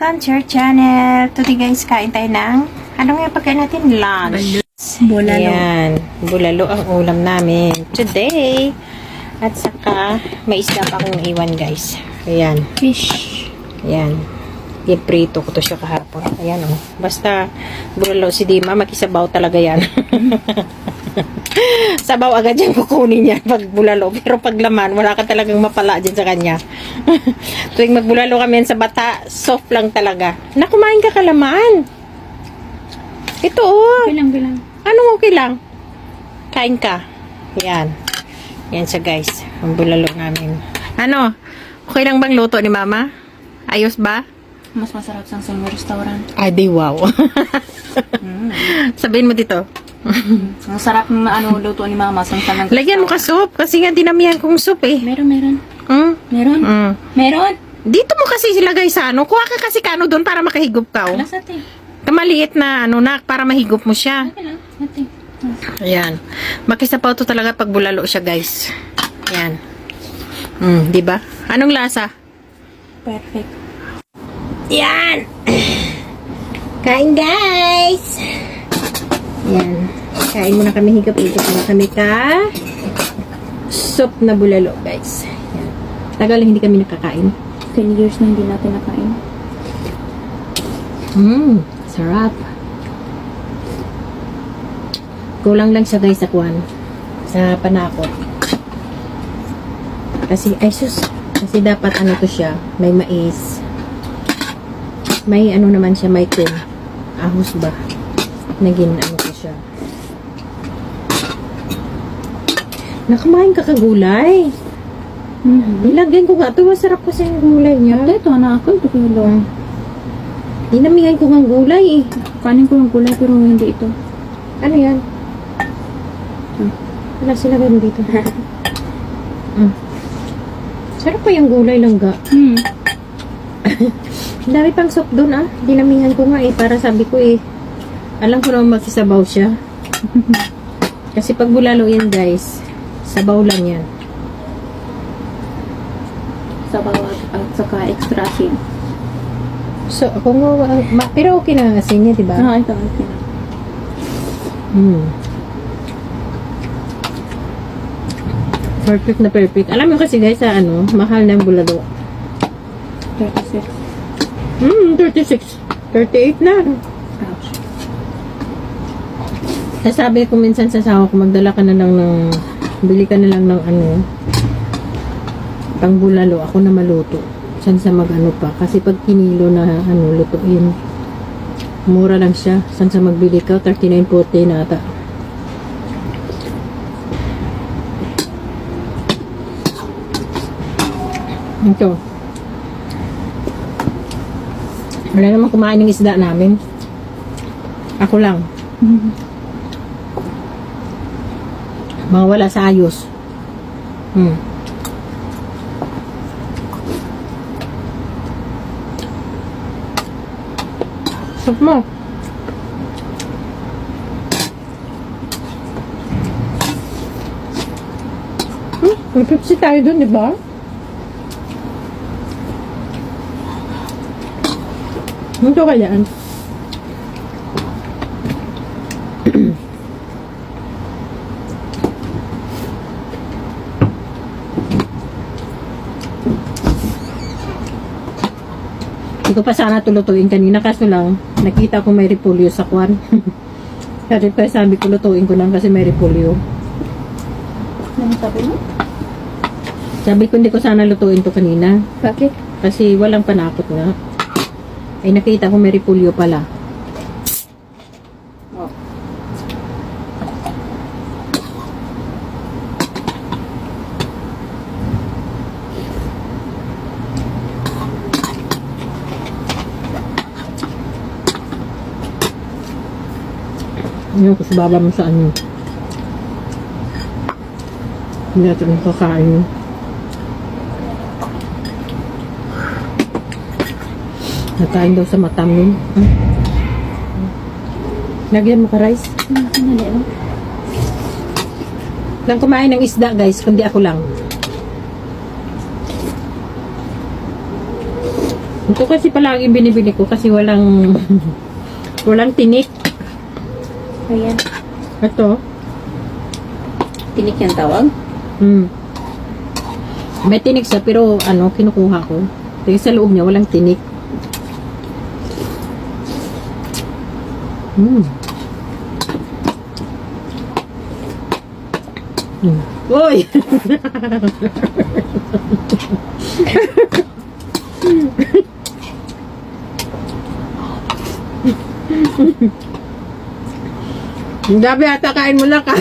welcome to our channel. Today guys, kain tayo ng ano nga pagkain natin? Lunch. Bulalo. Ayan, bulalo ang ulam namin today. At saka, may isda pa akong iwan guys. Ayan. Fish. Ayan. Prito ko to siya kahapon. Ayan oh. Basta bulalo si Dima, makisabaw talaga yan. Sabaw agad yan kukunin niya pag bulalo. Pero pag laman, wala ka talagang mapala dyan sa kanya. Tuwing magbulalo kami sa bata, soft lang talaga. Nakumain ka kalaman. Ito oh. Bilang. Anong okay lang? Kain ka. Yan. Yan siya guys. Ang bulalo namin. Ano? Okay lang bang luto ni mama? Ayos ba? Mas masarap sa isang restaurant. Ay, di wow. Sabihin mo dito. Ang sarap ng luto ni mama sa isang Lagyan mo ka soup. Kasi nga dinamihan kong soup eh. Meron. Mm? Meron? Mm. Meron? Dito mo kasi silagay sa ano. Kuha ka kasi kano doon para makahigop ka. Oh. Alas ate. Kamaliit na ano na para mahigop mo siya. Okay lang. Ate. Ayan. Makisapaw to talaga pag bulalo siya guys. Ayan. Di ba? Anong lasa? Perfect. Yan! Kain guys! Yan. Kain muna kami, higap-higap muna kami ka soup na bulalo guys. Yan. Tagal hindi kami nakakain. 10 years na hindi natin nakain. Sarap. Kulang lang siya guys sa kwan. Sa panakot. Kasi, ay sus. Kasi dapat ano to siya, may mais. May ano naman siya, may tun. Ahos ba? Naging ano ko siya. Nakamain ka kagulay. Nilagyan ko nga ito. Masarap kasi yung gulay niya. Ito, anak ako. Ito ko yung long. Dinamihan ko ng gulay eh. Kanin ko yung gulay pero hindi ito. Ano yan? Wala sila ganun dito. Sarap pa yung gulay langga. Ang dami pang soup doon ah. Dinamihan ko nga eh. Para sabi ko eh. Alam ko naman magsasabaw siya. Kasi pag bulalo yan guys, sabaw lang yan. Sabaw at saka extra asin. So, ako nga, pero okay na kasi niya, diba? Ito. Okay. Perfect na perfect. Alam mo kasi guys, sa ano, mahal na yung bulalo. 36. 36. 38 na. Ouch. Sasabi ko minsan sa asawa ko, magdala ka na lang ng, bili ka na lang ng ano, pang bulalo, ako na maluto. San sa mag-ano pa. Kasi pag kinilo na ano, lutuin, mura lang siya. San sa magbili ka, 39.40 na ata. Ito. Wala naman kumain ng isda namin. Ako lang. Mga wala sa ayos. Soup mo. May Pepsi tayo dun, di ba? Ito kayaan. Hindi ko pa sana tulutuin kanina kaso lang nakita ko may repolyo sa kwan. Kaya pa sabi ko lutuin ko lang kasi may repolyo. Ano sabi mo? Sabi ko hindi ko sana lutuin to kanina. Bakit? Kasi walang panakot nga. Ay nakita ko may repolyo pala. Oh. Ano ko baba mo sa ano. Hindi natin kakain. Nakain daw sa matam yun. Lagyan mo ka rice. Lang kumain ng isda guys, kundi ako lang. Ito kasi palagi binibili ko kasi walang walang tinik. Ayan. Ito. Tinik yung tawag. May tinik siya pero ano, kinukuha ko. Kasi sa loob niya walang tinik. Uy! Gabi ata kain mo na ka.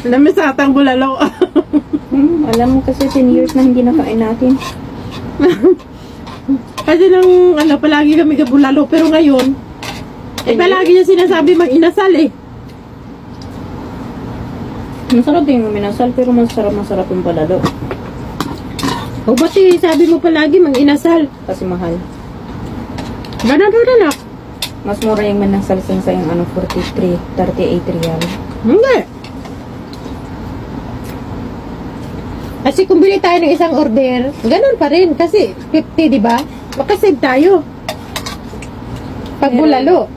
Namisatang bulalo. Alam mo kasi 10 years na hindi nakain natin. Kasi nang ano, palagi kami kabulalo. Pero ngayon, palagi niya sinasabi mag-inasal eh. Masarap din yung minasal, pero masarap yung palalo. O ba't sabi mo palagi mag-inasal? Kasi mahal. Ganun na. Mas mura yung minasal sa yung 38 real. Hindi. Kasi kung bili tayo ng isang order, ganun pa rin. Kasi 50, di ba? Makasave tayo. Pag Meron. bulalo.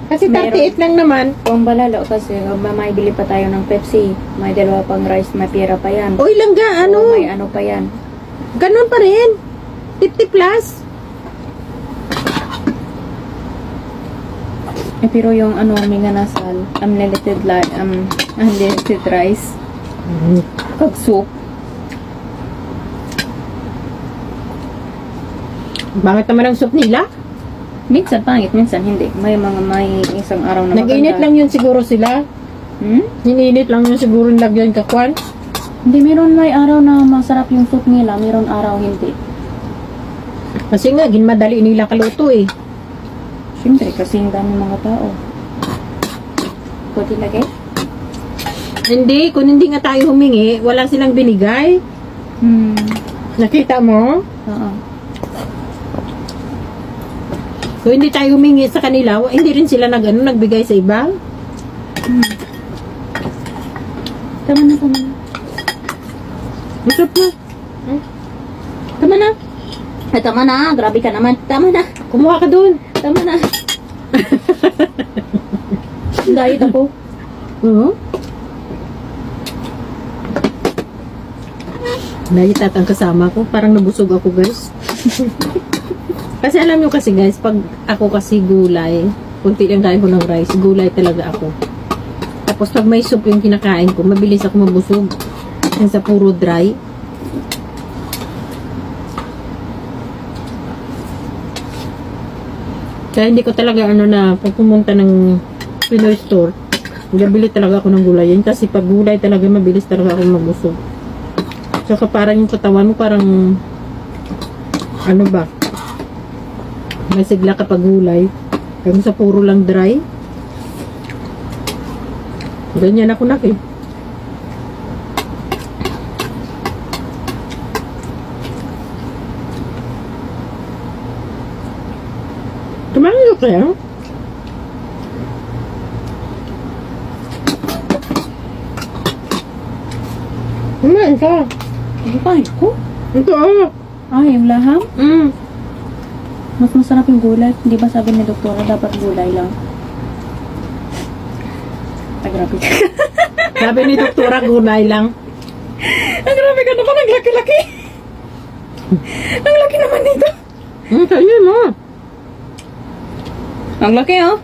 Kasi 38 lang naman. Kung balalo kasi, may bili pa tayo ng Pepsi. May dalawa pang rice, may pera pa yan. O ilang ga, Oo, may ano pa yan. ganun pa rin. 50 plus. Pero yung may ganasal, unlimited rice, kag soup. Bakit naman ang soup nila? Minsan pangit, minsan hindi. May isang araw na Nag-init lang yun siguro sila. Hininit lang yun siguro lagyan kakwan. Hindi, may araw na masarap yung soup nila, meron araw hindi. Kasi nga, ginmadali nila kaluto eh. Siyempre, kasi ang dami mga tao. Pwede lagay? Hindi, kung hindi nga tayo humingi, wala silang binigay. Nakita mo? Oo. Kung hindi tayo humingi sa kanila, hindi rin sila nagbigay sa iba. Tama na. Masarap na. Tama na. Ay, tama na. Grabe ka naman. Tama na. Kumuha ka dun. Tama na. Diet ako. Diet at ang kasama ko. Parang nabusog ako, guys. Kasi alam nyo kasi, guys, pag ako kasi gulay, kunti lang tayo ko ng rice, gulay talaga ako. Tapos pag may soup yung kinakain ko, mabilis ako mabusog. Yung sa puro dry. Kaya hindi ko talaga pag pumunta ng Pinoy store, gabili talaga ako ng gulay yan. Kasi pag gulay talaga, mabilis talaga ako mabusog. Saka parang yung katawan mo, parang may sigla kapag gulay. Kaya sa puro lang dry. Ganyan ako eh. Tumayo kaya? Kumain ka. Ano pa ko? Ito Ay, yung laham? Mm. Mas masarap yung gulay. Di ba sabi ni doktora, dapat gulay lang? Ay, grabe ka. Sabi ni doktora, gulay lang. Ang grabe ka naman, ang laki-laki. Ang laki naman nito. Kaya mo. Ang laki, oh.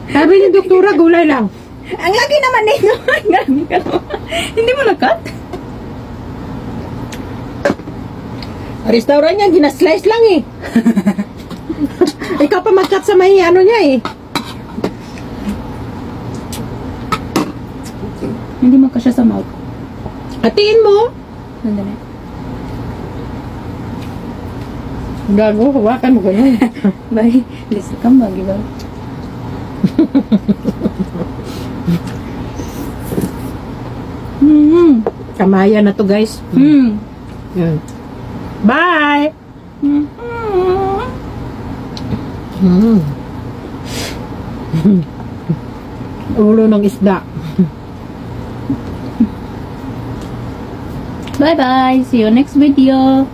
Sabi ni doktora, gulay lang. Ang laki naman nito. Ang grabe ka naman. Hindi mo na-cut? Restaurant niya, ginaslice lang eh. Ikaw pa mag-cut sa may niya eh. Hindi magkasya sa mouth. Hatiin mo. Sandali. Gago, hawakan mo ganun. Bye. Listen ka ba, diba? Kamaya na to, guys. Yan. Bye! Ulo ng isda. Bye-bye. See you next video.